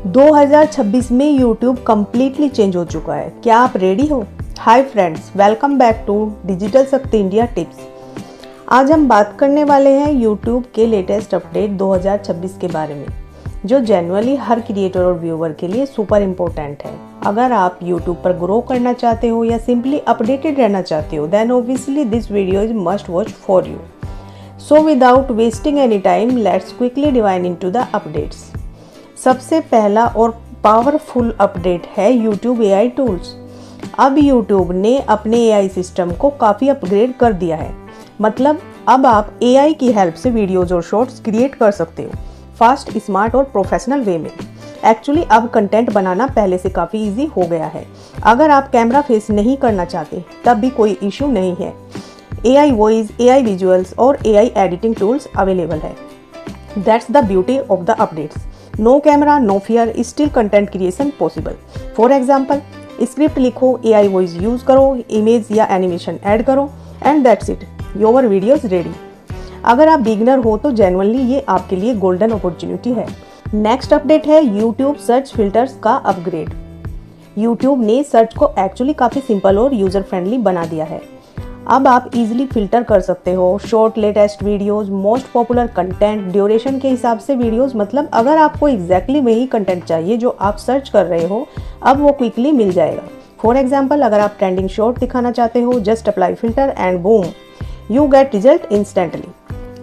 2026 में YouTube completely change हो चुका है। क्या आप रेडी हो? Hi friends, welcome back to digital Shakti India tips. आज हम बात करने वाले हैं YouTube के लेटेस्ट अपडेट 2026 के बारे में, जो जनरली हर क्रिएटर और व्यूअर के लिए सुपर इम्पोर्टेंट है। अगर आप YouTube पर ग्रो करना चाहते हो या सिंपली अपडेटेड रहना चाहते हो, then obviously this video is must watch for you. So without wasting any time, let's quickly divine into the updates. सबसे पहला और पावरफुल अपडेट है YouTube AI टूल्स। अब YouTube ने अपने AI सिस्टम को काफ़ी अपग्रेड कर दिया है। मतलब अब आप AI की हेल्प से वीडियोज़ और शॉर्ट्स क्रिएट कर सकते हो फास्ट, स्मार्ट और प्रोफेशनल वे में। एक्चुअली अब कंटेंट बनाना पहले से काफ़ी इजी हो गया है। अगर आप कैमरा फेस नहीं करना चाहते तब भी कोई इशू नहीं है। AI वॉइस, AI विजुअल्स और AI एडिटिंग टूल्स अवेलेबल है। That's the beauty of the updates. No camera, no fear, still content creation possible. For example, script लिखो, AI वॉइस यूज करो, इमेज या एनिमेशन ऐड करो and that's it, your video is ready. अगर आप beginner हो तो genuinely ये आपके लिए गोल्डन अपॉर्चुनिटी है। नेक्स्ट अपडेट है YouTube सर्च फिल्टर्स का अपग्रेड। YouTube ने सर्च को एक्चुअली काफ़ी सिंपल और यूजर फ्रेंडली बना दिया है। अब आप इजीली फिल्टर कर सकते हो short, latest videos, most popular content, duration के हिसाब से वीडियोस। मतलब अगर आपको एग्जैक्टली वही कंटेंट चाहिए जो आप सर्च कर रहे हो, अब वो क्विकली मिल जाएगा। फॉर एग्जांपल, अगर आप ट्रेंडिंग शॉर्ट दिखाना चाहते हो, just apply filter and boom, you get result instantly.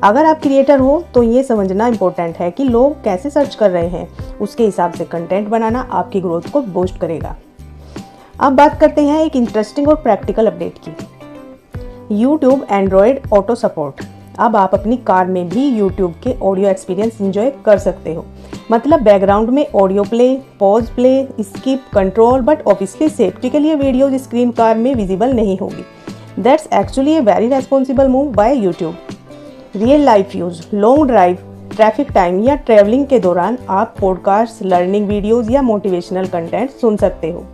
अगर आप क्रिएटर हो तो ये समझना इंपॉर्टेंट है कि लोग कैसे सर्च कर रहे हैं, उसके हिसाब से कंटेंट बनाना आपकी ग्रोथ को बूस्ट करेगा। अब बात करते हैं एक इंटरेस्टिंग और प्रैक्टिकल अपडेट की। YouTube Android auto support. अब आप अपनी कार में भी YouTube के ऑडियो एक्सपीरियंस एंजॉय कर सकते हो। मतलब बैकग्राउंड में audio play, pause, play, skip, control, but obviously safety के लिए वीडियोज स्क्रीन कार में विजिबल नहीं होगी। That's actually a very responsible move by YouTube। Real life use, long drive, traffic time या ट्रैवलिंग के दौरान आप पॉडकास्ट, लर्निंग वीडियोज या मोटिवेशनल कंटेंट सुन सकते हो।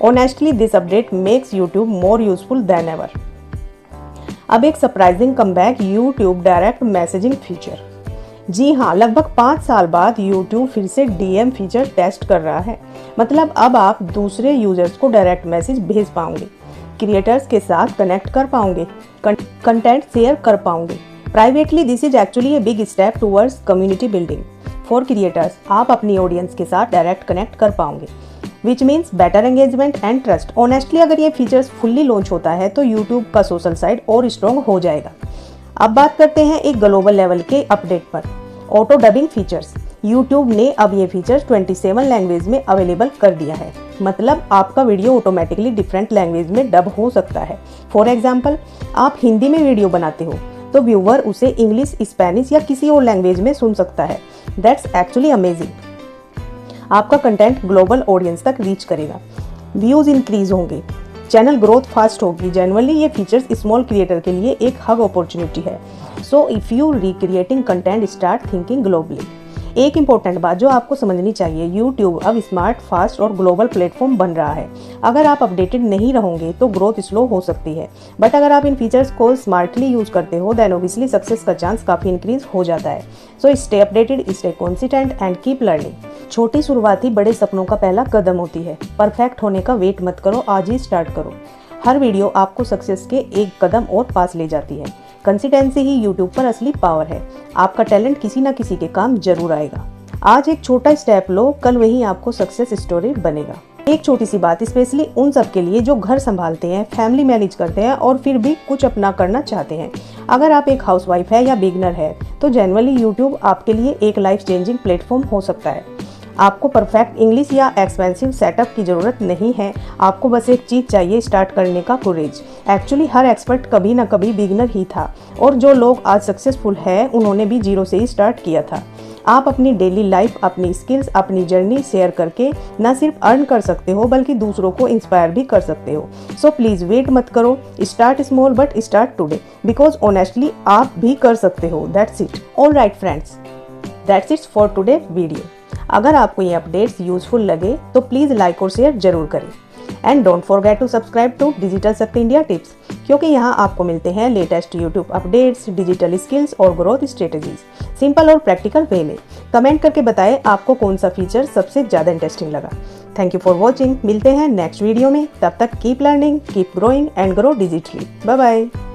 Honestly this update makes YouTube more useful than ever. अब एक surprising comeback, YouTube direct messaging feature. जी हाँ, लगभग 5 साल बाद YouTube फिर से DM फीचर टेस्ट कर रहा है। मतलब अब आप दूसरे यूजर्स को डायरेक्ट मैसेज भेज पाओगे, क्रिएटर्स के साथ कनेक्ट कर पाओगे, कंटेंट शेयर कर पाओगे privately. This is actually a big step towards community building for creators. आप अपनी ऑडियंस के साथ डायरेक्ट कनेक्ट कर पाओगे, which means better engagement and trust. Honestly अगर ये फीचर्स फुल्ली लॉन्च होता है तो YouTube का सोशल साइड और स्ट्रॉन्ग हो जाएगा। अब बात करते हैं एक ग्लोबल लेवल के अपडेट पर। Auto dubbing features. YouTube ने अब ये फीचर्स 27 लैंग्वेज में अवेलेबल कर दिया है। मतलब आपका वीडियो ऑटोमेटिकली डिफरेंट लैंग्वेज में डब हो सकता है। फॉर एग्जाम्पल, आप हिंदी में वीडियो बनाते हो तो व्यूअर उसे इंग्लिश, स्पेनिश या किसी और लैंग्वेज में सुन सकता है। That's actually amazing. आपका कंटेंट ग्लोबल ऑडियंस तक रीच करेगा, व्यूज इंक्रीज होंगे, चैनल ग्रोथ फास्ट होगी। जनरली ये फीचर्स स्मॉल क्रिएटर के लिए एक हग अपॉर्चुनिटी है। So if you recreating content, start thinking globally. एक इंपॉर्टेंट बात जो आपको समझनी चाहिए, YouTube अब स्मार्ट, फास्ट और ग्लोबल प्लेटफॉर्म बन रहा है। अगर आप अपडेटेड नहीं रहोगे तो ग्रोथ स्लो हो सकती है, बट अगर आप इन फीचर्स को स्मार्टली यूज करते हो देन ऑब्वियसली सक्सेस का चांस काफ़ी इंक्रीज हो जाता है। So stay updated, stay consistent and keep learning. छोटी शुरुआत ही बड़े सपनों का पहला कदम होती है। परफेक्ट होने का वेट मत करो, आज ही स्टार्ट करो। हर वीडियो आपको सक्सेस के एक कदम और पास ले जाती है। कंसिस्टेंसी ही YouTube पर असली पावर है। आपका टैलेंट किसी ना किसी के काम जरूर आएगा। आज एक छोटा स्टेप लो, कल वही आपको सक्सेस स्टोरी बनेगा। एक छोटी सी बात स्पेशली उन सब के लिए जो घर संभालते हैं, फैमिली मैनेज करते हैं और फिर भी कुछ अपना करना चाहते हैं। अगर आप एक हाउसवाइफ है या बिगिनर है तो जनरली YouTube आपके लिए एक लाइफ चेंजिंग प्लेटफॉर्म हो सकता है। आपको परफेक्ट इंग्लिश या एक्सपेंसिव सेटअप की ज़रूरत नहीं है। आपको बस एक चीज़ चाहिए, स्टार्ट करने का कुरेज। एक्चुअली हर एक्सपर्ट कभी ना कभी बिगिनर ही था और जो लोग आज सक्सेसफुल हैं उन्होंने भी जीरो से ही स्टार्ट किया था। आप अपनी डेली लाइफ, अपनी स्किल्स, अपनी जर्नी शेयर करके न सिर्फ अर्न कर सकते हो बल्कि दूसरों को इंस्पायर भी कर सकते हो। सो प्लीज़ वेट मत करो, start small but start today, because honestly आप भी कर सकते हो। That's it. All right friends, that's it for today video. अगर आपको ये अपडेट्स यूजफुल लगे तो प्लीज़ लाइक और शेयर जरूर करें। And don't forget to subscribe to digital Shakti India tips, क्योंकि यहाँ आपको मिलते हैं latest YouTube updates, digital skills और ग्रोथ स्ट्रेटेजीज सिंपल और प्रैक्टिकल वे में। कमेंट करके बताएं आपको कौन सा फीचर सबसे ज़्यादा इंटरेस्टिंग लगा। Thank you for watching. मिलते हैं नेक्स्ट वीडियो में। तब तक keep learning, keep growing and grow digitally. Bye bye.